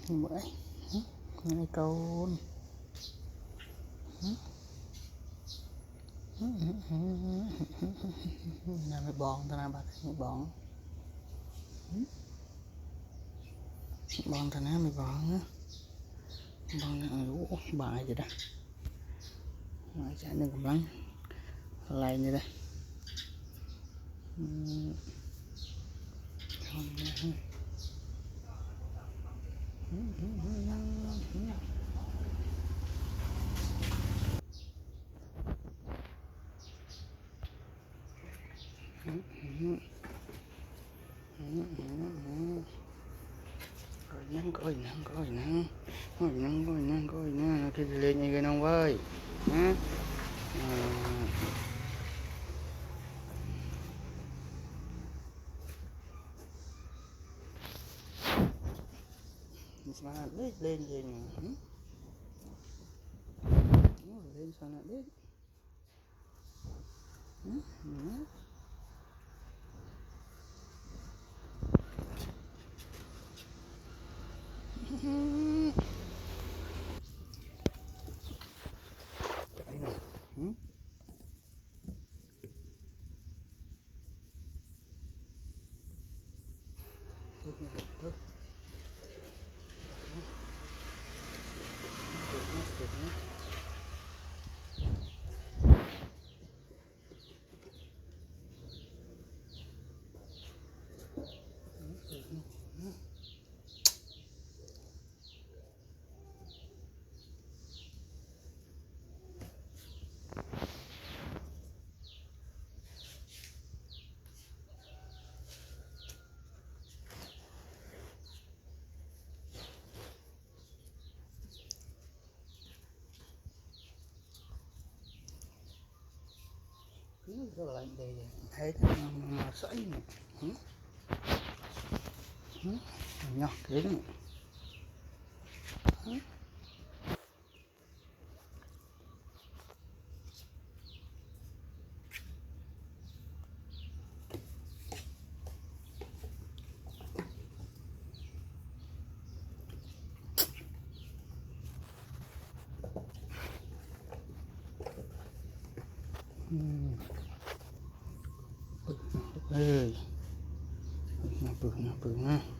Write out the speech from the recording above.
bữa này câu là mày bòn tao nào bạc mày bòn tao nào mày bòn á bòn bài vậy đó mà chạy đừng cầm lắm lại như đây coi nè thì lên như cái nông ơi hả mà lên lên lên sao lại lên rồi lại để thấy nó sấy này nhỏ thế đấy ơi bự nha